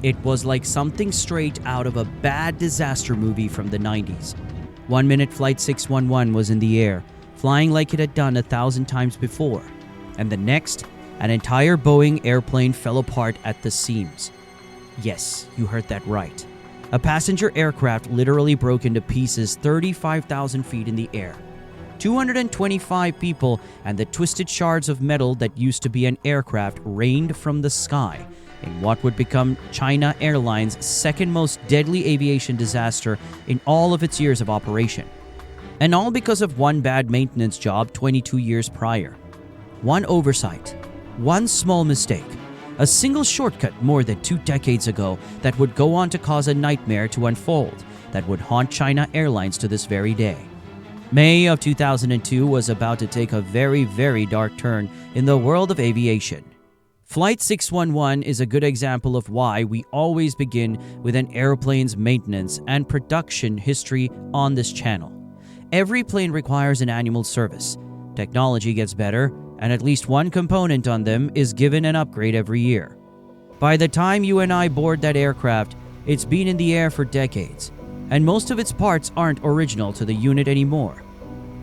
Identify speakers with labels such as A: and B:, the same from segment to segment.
A: It was like something straight out of a bad disaster movie from the 90s. 1 minute Flight 611 was in the air, flying like it had done 1,000 times before. And the next, an entire Boeing airplane fell apart at the seams. Yes, you heard that right. A passenger aircraft literally broke into pieces 35,000 feet in the air. 225 people and the twisted shards of metal that used to be an aircraft rained from the sky in what would become China Airlines' second most deadly aviation disaster in all of its years of operation. And all because of one bad maintenance job 22 years prior. One oversight, one small mistake, a single shortcut more than 2 decades ago that would go on to cause a nightmare to unfold that would haunt China Airlines to this very day. May of 2002 was about to take a very, very dark turn in the world of aviation. Flight 611 is a good example of why we always begin with an airplane's maintenance and production history on this channel. Every plane requires an annual service. Technology gets better, and at least one component on them is given an upgrade every year. By the time you and I board that aircraft, it's been in the air for decades, and most of its parts aren't original to the unit anymore.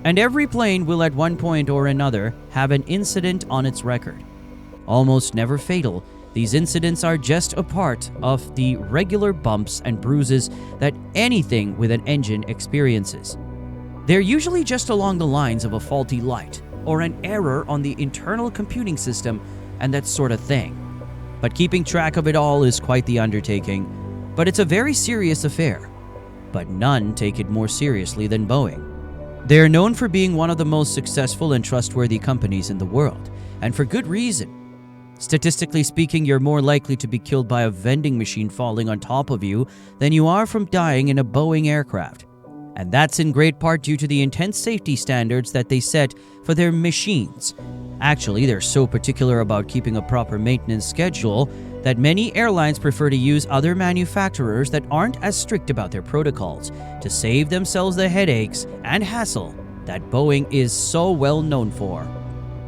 A: And every plane will at one point or another have an incident on its record. Almost never fatal, these incidents are just a part of the regular bumps and bruises that anything with an engine experiences. They're usually just along the lines of a faulty light or an error on the internal computing system and that sort of thing. But keeping track of it all is quite the undertaking, but it's a very serious affair. But none take it more seriously than Boeing. They're known for being one of the most successful and trustworthy companies in the world, and for good reason. Statistically speaking, you're more likely to be killed by a vending machine falling on top of you than you are from dying in a Boeing aircraft. And that's in great part due to the intense safety standards that they set for their machines. Actually, they're so particular about keeping a proper maintenance schedule that many airlines prefer to use other manufacturers that aren't as strict about their protocols to save themselves the headaches and hassle that Boeing is so well known for.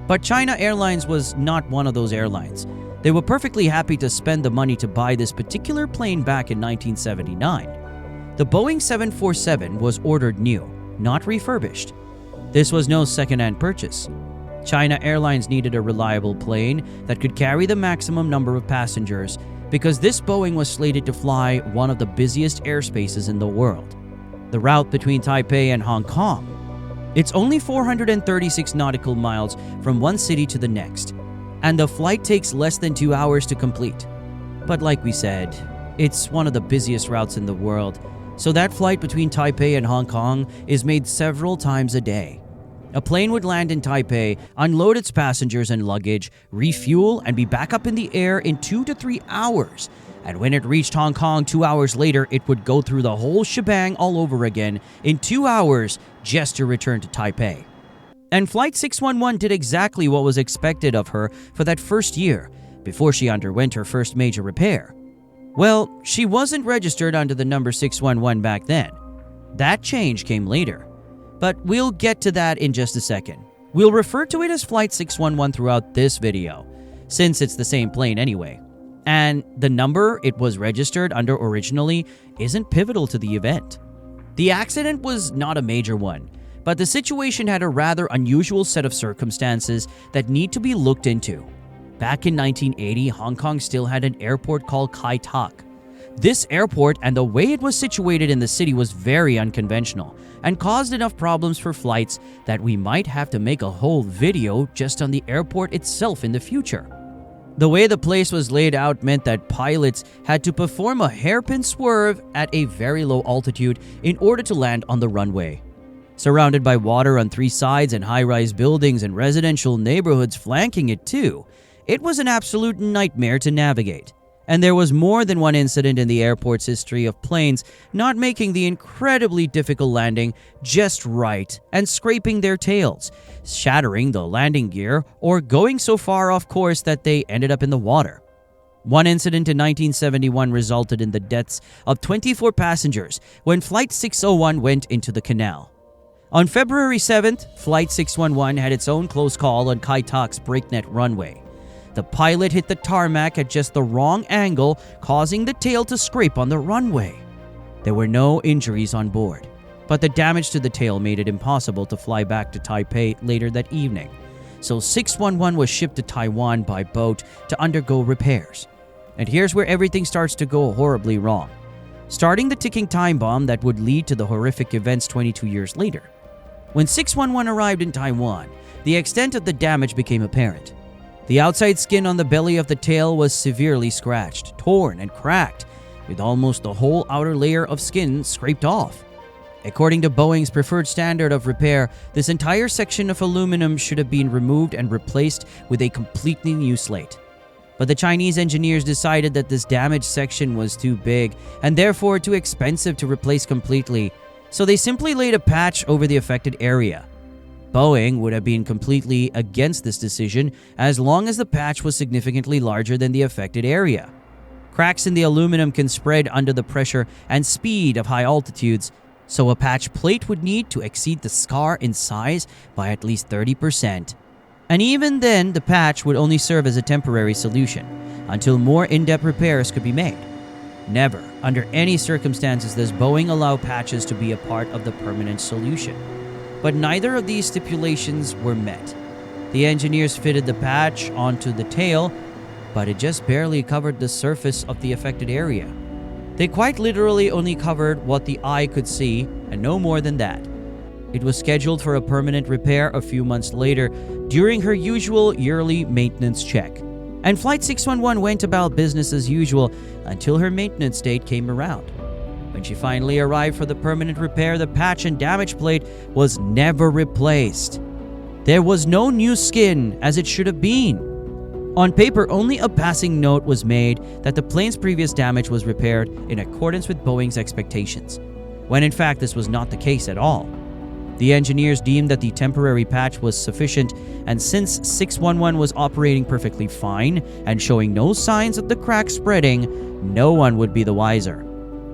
A: But China Airlines was not one of those airlines. They were perfectly happy to spend the money to buy this particular plane back in 1979. The Boeing 747 was ordered new, not refurbished. This was no second-hand purchase. China Airlines needed a reliable plane that could carry the maximum number of passengers because this Boeing was slated to fly one of the busiest airspaces in the world, the route between Taipei and Hong Kong. It's only 436 nautical miles from one city to the next, and the flight takes less than 2 hours to complete. But like we said, it's one of the busiest routes in the world, so that flight between Taipei and Hong Kong is made several times a day. A plane would land in Taipei, unload its passengers and luggage, refuel, and be back up in the air in 2 to 3 hours. And when it reached Hong Kong 2 hours later, it would go through the whole shebang all over again in 2 hours just to return to Taipei. And Flight 611 did exactly what was expected of her for that first year, before she underwent her first major repair. Well, she wasn't registered under the number 611 back then. That change came later. But we'll get to that in just a second. We'll refer to it as Flight 611 throughout this video, since it's the same plane anyway. And the number it was registered under originally isn't pivotal to the event. The accident was not a major one, but the situation had a rather unusual set of circumstances that need to be looked into. Back in 1980, Hong Kong still had an airport called Kai Tak. This airport and the way it was situated in the city was very unconventional and caused enough problems for flights that we might have to make a whole video just on the airport itself in the future. The way the place was laid out meant that pilots had to perform a hairpin swerve at a very low altitude in order to land on the runway. Surrounded by water on 3 sides and high-rise buildings and residential neighborhoods flanking it too, it was an absolute nightmare to navigate. And there was more than one incident in the airport's history of planes not making the incredibly difficult landing just right and scraping their tails, shattering the landing gear, or going so far off course that they ended up in the water. One incident in 1971 resulted in the deaths of 24 passengers when Flight 601 went into the canal. On February 7th, Flight 611 had its own close call on Kai Tak's breakneck runway. The pilot hit the tarmac at just the wrong angle, causing the tail to scrape on the runway. There were no injuries on board, but the damage to the tail made it impossible to fly back to Taipei later that evening. So 611 was shipped to Taiwan by boat to undergo repairs. And here's where everything starts to go horribly wrong, starting the ticking time bomb that would lead to the horrific events 22 years later. When 611 arrived in Taiwan, the extent of the damage became apparent. The outside skin on the belly of the tail was severely scratched, torn, and cracked, with almost the whole outer layer of skin scraped off. According to Boeing's preferred standard of repair, this entire section of aluminum should have been removed and replaced with a completely new slate. But the Chinese engineers decided that this damaged section was too big and therefore too expensive to replace completely, so they simply laid a patch over the affected area. Boeing would have been completely against this decision as long as the patch was significantly larger than the affected area. Cracks in the aluminum can spread under the pressure and speed of high altitudes, so a patch plate would need to exceed the scar in size by at least 30%. And even then, the patch would only serve as a temporary solution until more in-depth repairs could be made. Never, under any circumstances, does Boeing allow patches to be a part of the permanent solution. But neither of these stipulations were met. The engineers fitted the patch onto the tail, but it just barely covered the surface of the affected area. They quite literally only covered what the eye could see, and no more than that. It was scheduled for a permanent repair a few months later during her usual yearly maintenance check. And Flight 611 went about business as usual until her maintenance date came around. When she finally arrived for the permanent repair, the patch and damage plate was never replaced. There was no new skin as it should have been. On paper, only a passing note was made that the plane's previous damage was repaired in accordance with Boeing's expectations, when in fact this was not the case at all. The engineers deemed that the temporary patch was sufficient, and since 611 was operating perfectly fine and showing no signs of the crack spreading, no one would be the wiser.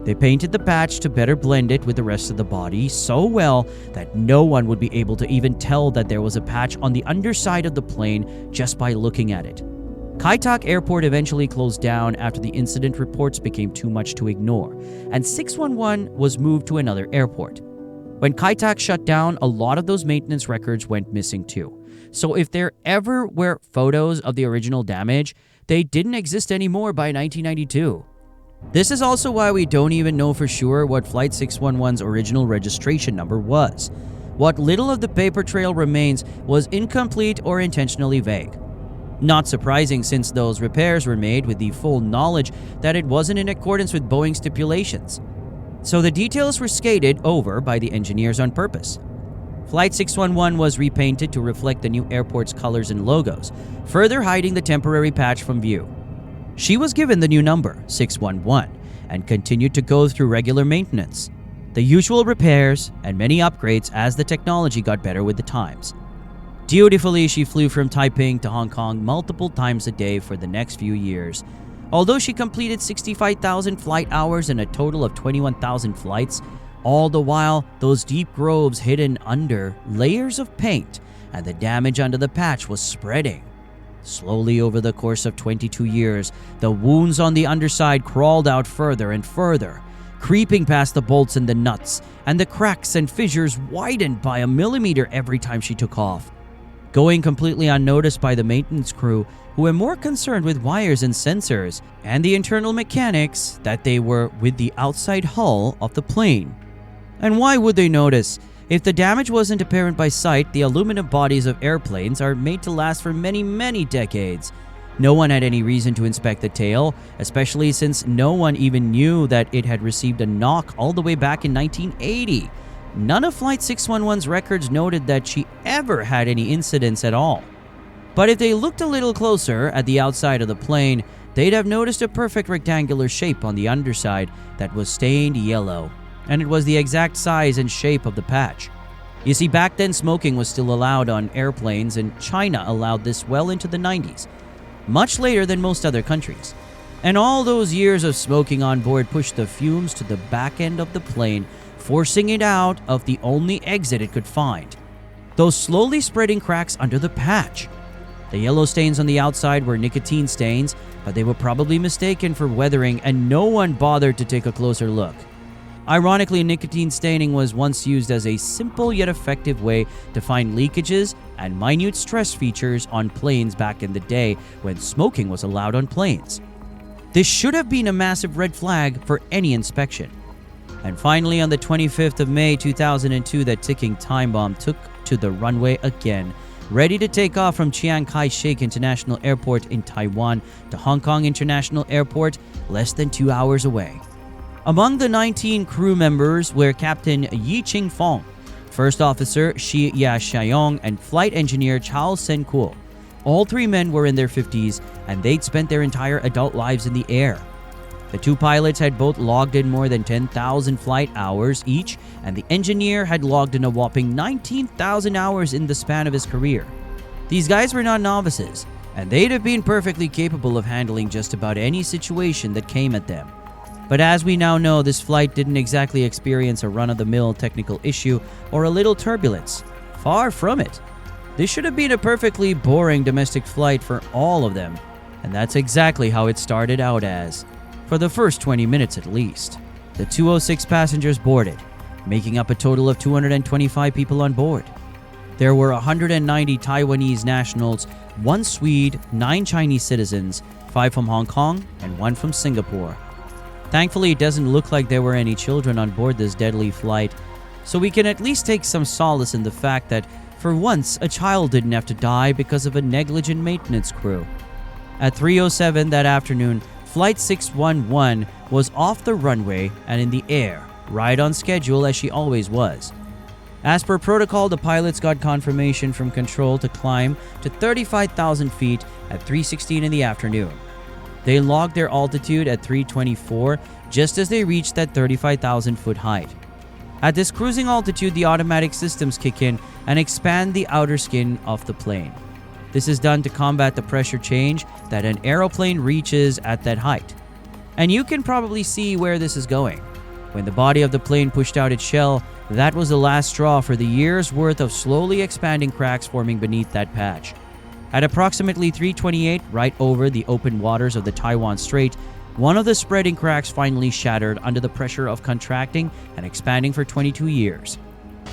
A: They painted the patch to better blend it with the rest of the body so well that no one would be able to even tell that there was a patch on the underside of the plane just by looking at it. Kai Tak Airport eventually closed down after the incident reports became too much to ignore, and 611 was moved to another airport. When Kai Tak shut down, a lot of those maintenance records went missing too. So if there ever were photos of the original damage, they didn't exist anymore by 1992. This is also why we don't even know for sure what Flight 611's original registration number was. What little of the paper trail remains was incomplete or intentionally vague. Not surprising, since those repairs were made with the full knowledge that it wasn't in accordance with Boeing stipulations. So the details were skated over by the engineers on purpose. Flight 611 was repainted to reflect the new airport's colors and logos, further hiding the temporary patch from view. She was given the new number, 611, and continued to go through regular maintenance, the usual repairs, and many upgrades as the technology got better with the times. Dutifully, she flew from Taipei to Hong Kong multiple times a day for the next few years. Although she completed 65,000 flight hours and a total of 21,000 flights, all the while, those deep grooves hidden under layers of paint and the damage under the patch was spreading. Slowly over the course of 22 years, the wounds on the underside crawled out further and further, creeping past the bolts and the nuts, and the cracks and fissures widened by a millimeter every time she took off, going completely unnoticed by the maintenance crew, who were more concerned with wires and sensors and the internal mechanics that they were with the outside hull of the plane. And why would they notice? If the damage wasn't apparent by sight, the aluminum bodies of airplanes are made to last for many, many decades. No one had any reason to inspect the tail, especially since no one even knew that it had received a knock all the way back in 1980. None of Flight 611's records noted that she ever had any incidents at all. But if they looked a little closer at the outside of the plane, they'd have noticed a perfect rectangular shape on the underside that was stained yellow. And it was the exact size and shape of the patch. You see, back then smoking was still allowed on airplanes, and China allowed this well into the 90s, much later than most other countries. And all those years of smoking on board pushed the fumes to the back end of the plane, forcing it out of the only exit it could find, those slowly spreading cracks under the patch. The yellow stains on the outside were nicotine stains, but they were probably mistaken for weathering and no one bothered to take a closer look. Ironically, nicotine staining was once used as a simple yet effective way to find leakages and minute stress features on planes back in the day when smoking was allowed on planes. This should have been a massive red flag for any inspection. And finally, on the 25th of May 2002, that ticking time bomb took to the runway again, ready to take off from Chiang Kai-shek International Airport in Taiwan to Hong Kong International Airport, less than 2 hours away. Among the 19 crew members were Captain Yi Ching-fong, First Officer Shi Ya-xiong, and Flight Engineer Chao Sen-kuo. All three men were in their 50s, and they'd spent their entire adult lives in the air. The two pilots had both logged in more than 10,000 flight hours each, and the engineer had logged in a whopping 19,000 hours in the span of his career. These guys were not novices, and they'd have been perfectly capable of handling just about any situation that came at them. But as we now know, this flight didn't exactly experience a run-of-the-mill technical issue or a little turbulence. Far from it. This should have been a perfectly boring domestic flight for all of them, and that's exactly how it started out as. For the first 20 minutes at least. The 206 passengers boarded, making up a total of 225 people on board. There were 190 Taiwanese nationals, 1 Swede, 9 Chinese citizens, 5 from Hong Kong, and 1 from Singapore. Thankfully, it doesn't look like there were any children on board this deadly flight, so we can at least take some solace in the fact that, for once, a child didn't have to die because of a negligent maintenance crew. At 3:07 that afternoon, Flight 611 was off the runway and in the air, right on schedule as she always was. As per protocol, the pilots got confirmation from control to climb to 35,000 feet at 3:16 in the afternoon. They logged their altitude at 324 just as they reached that 35,000 foot height. At this cruising altitude, the automatic systems kick in and expand the outer skin of the plane. This is done to combat the pressure change that an aeroplane reaches at that height. And you can probably see where this is going. When the body of the plane pushed out its shell, that was the last straw for the year's worth of slowly expanding cracks forming beneath that patch. At approximately 3:28, right over the open waters of the Taiwan Strait, one of the spreading cracks finally shattered under the pressure of contracting and expanding for 22 years.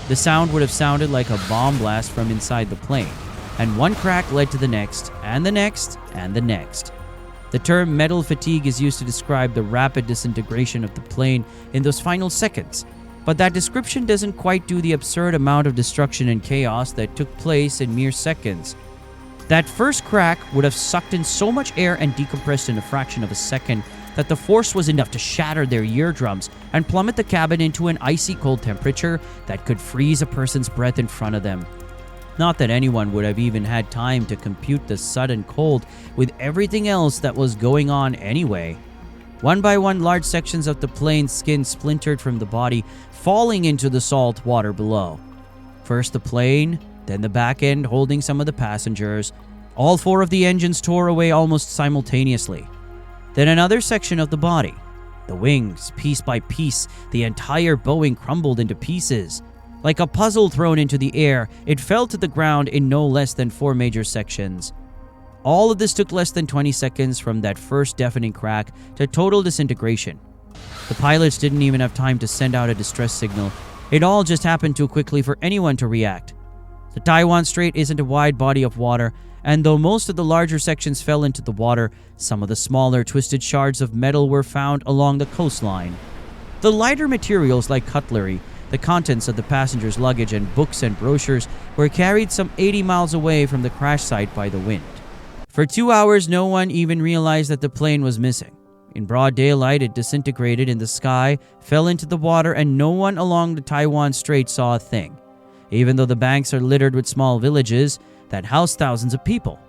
A: The sound would have sounded like a bomb blast from inside the plane, and one crack led to the next, and the next, and the next. The term metal fatigue is used to describe the rapid disintegration of the plane in those final seconds, but that description doesn't quite do the absurd amount of destruction and chaos that took place in mere seconds. That first crack would have sucked in so much air and decompressed in a fraction of a second that the force was enough to shatter their eardrums and plummet the cabin into an icy cold temperature that could freeze a person's breath in front of them. Not that anyone would have even had time to compute the sudden cold with everything else that was going on anyway. One by one, large sections of the plane's skin splintered from the body, falling into the salt water below. First the plane, then the back end holding some of the passengers. All 4 of the engines tore away almost simultaneously. Then another section of the body. The wings, piece by piece, the entire Boeing crumbled into pieces. Like a puzzle thrown into the air, it fell to the ground in no less than 4 major sections. All of this took less than 20 seconds from that first deafening crack to total disintegration. The pilots didn't even have time to send out a distress signal. It all just happened too quickly for anyone to react. The Taiwan Strait isn't a wide body of water, and though most of the larger sections fell into the water, some of the smaller twisted shards of metal were found along the coastline. The lighter materials like cutlery, the contents of the passengers' luggage, and books and brochures were carried some 80 miles away from the crash site by the wind. For 2 hours, no one even realized that the plane was missing. In broad daylight, it disintegrated in the sky, fell into the water, and no one along the Taiwan Strait saw a thing. Even though the banks are littered with small villages that house thousands of people.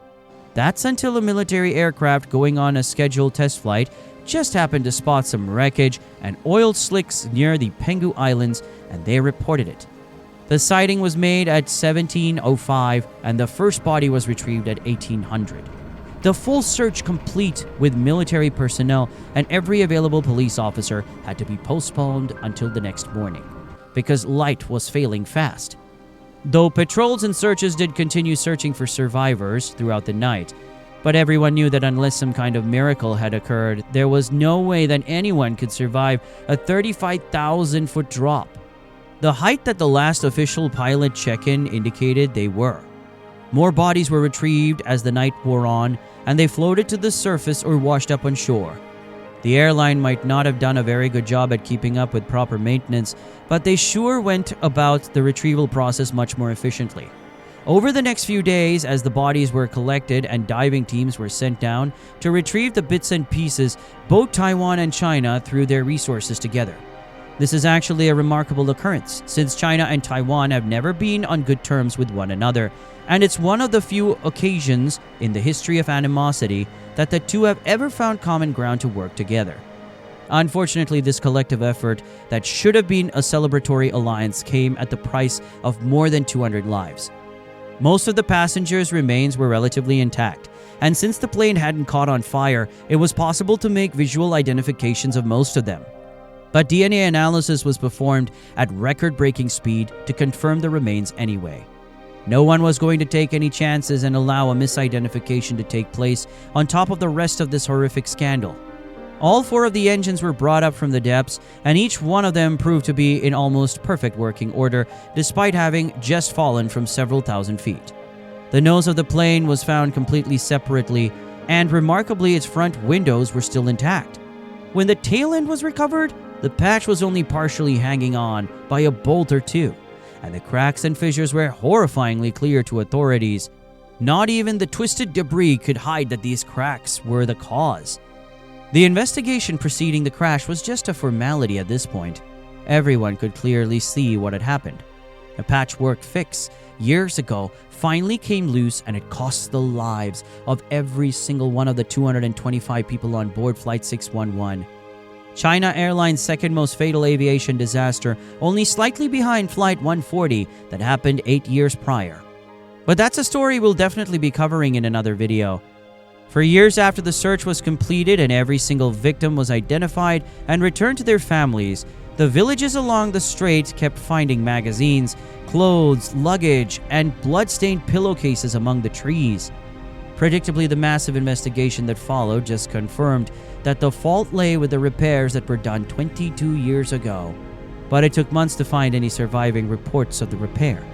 A: That's until a military aircraft going on a scheduled test flight just happened to spot some wreckage and oil slicks near the Penghu Islands, and they reported it. The sighting was made at 17:05, and the first body was retrieved at 1800. The full search, complete with military personnel and every available police officer, had to be postponed until the next morning because light was failing fast. Though patrols and searches did continue searching for survivors throughout the night, but everyone knew that unless some kind of miracle had occurred, there was no way that anyone could survive a 35,000-foot drop. The height that the last official pilot check-in indicated they were. More bodies were retrieved as the night wore on, and they floated to the surface or washed up on shore. The airline might not have done a very good job at keeping up with proper maintenance, but they sure went about the retrieval process much more efficiently. Over the next few days, as the bodies were collected and diving teams were sent down to retrieve the bits and pieces, both Taiwan and China threw their resources together. This is actually a remarkable occurrence, since China and Taiwan have never been on good terms with one another, and it's one of the few occasions in the history of animosity that the two have ever found common ground to work together. Unfortunately, this collective effort that should have been a celebratory alliance came at the price of more than 200 lives. Most of the passengers' remains were relatively intact, and since the plane hadn't caught on fire, it was possible to make visual identifications of most of them. But DNA analysis was performed at record-breaking speed to confirm the remains anyway. No one was going to take any chances and allow a misidentification to take place on top of the rest of this horrific scandal. All 4 of the engines were brought up from the depths, and each one of them proved to be in almost perfect working order, despite having just fallen from several thousand feet. The nose of the plane was found completely separately, and remarkably, its front windows were still intact. When the tail end was recovered, the patch was only partially hanging on by a bolt or two, and the cracks and fissures were horrifyingly clear to authorities. Not even the twisted debris could hide that these cracks were the cause. The investigation preceding the crash was just a formality at this point. Everyone could clearly see what had happened. A patchwork fix years ago finally came loose, and it cost the lives of every single one of the 225 people on board Flight 611. China Airlines' second most fatal aviation disaster, only slightly behind Flight 140 that happened 8 years prior. But that's a story we'll definitely be covering in another video. For years after the search was completed and every single victim was identified and returned to their families, the villages along the strait kept finding magazines, clothes, luggage, and blood-stained pillowcases among the trees. Predictably, the massive investigation that followed just confirmed that the fault lay with the repairs that were done 22 years ago. But it took months to find any surviving reports of the repair.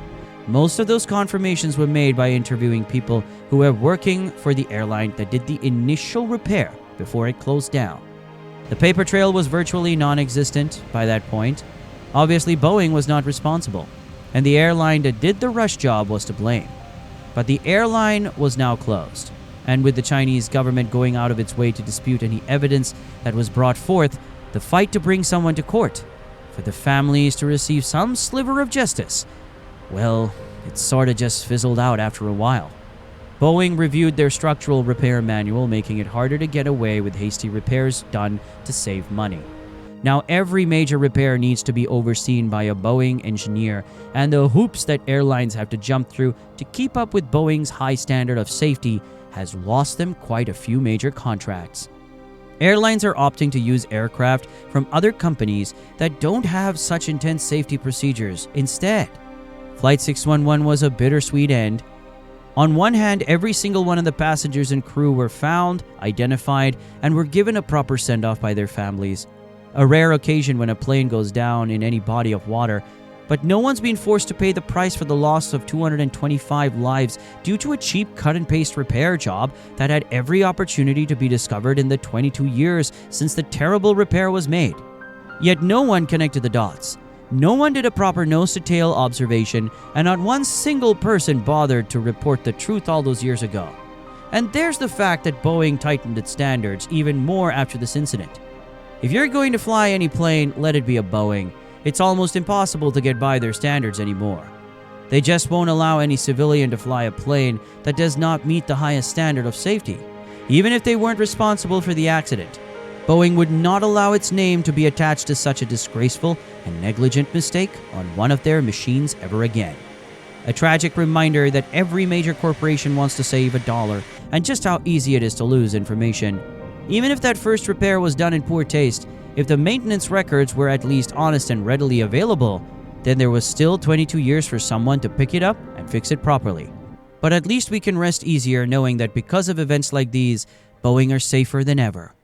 A: Most of those confirmations were made by interviewing people who were working for the airline that did the initial repair before it closed down. The paper trail was virtually non-existent by that point. Obviously, Boeing was not responsible, and the airline that did the rush job was to blame. But the airline was now closed, and with the Chinese government going out of its way to dispute any evidence that was brought forth, the fight to bring someone to court, for the families to receive some sliver of justice, well, it sorta just fizzled out after a while. Boeing reviewed their structural repair manual, making it harder to get away with hasty repairs done to save money. Now, every major repair needs to be overseen by a Boeing engineer, and the hoops that airlines have to jump through to keep up with Boeing's high standard of safety has lost them quite a few major contracts. Airlines are opting to use aircraft from other companies that don't have such intense safety procedures instead. Flight 611 was a bittersweet end. On one hand, every single one of the passengers and crew were found, identified, and were given a proper send-off by their families. A rare occasion when a plane goes down in any body of water, but no one's been forced to pay the price for the loss of 225 lives due to a cheap cut-and-paste repair job that had every opportunity to be discovered in the 22 years since the terrible repair was made. Yet no one connected the dots. No one did a proper nose-to-tail observation, and not one single person bothered to report the truth all those years ago. And there's the fact that Boeing tightened its standards even more after this incident. If you're going to fly any plane, let it be a Boeing. It's almost impossible to get by their standards anymore. They just won't allow any civilian to fly a plane that does not meet the highest standard of safety, even if they weren't responsible for the accident. Boeing would not allow its name to be attached to such a disgraceful and negligent mistake on one of their machines ever again. A tragic reminder that every major corporation wants to save a dollar, and just how easy it is to lose information. Even if that first repair was done in poor taste, if the maintenance records were at least honest and readily available, then there was still 22 years for someone to pick it up and fix it properly. But at least we can rest easier knowing that because of events like these, Boeing are safer than ever.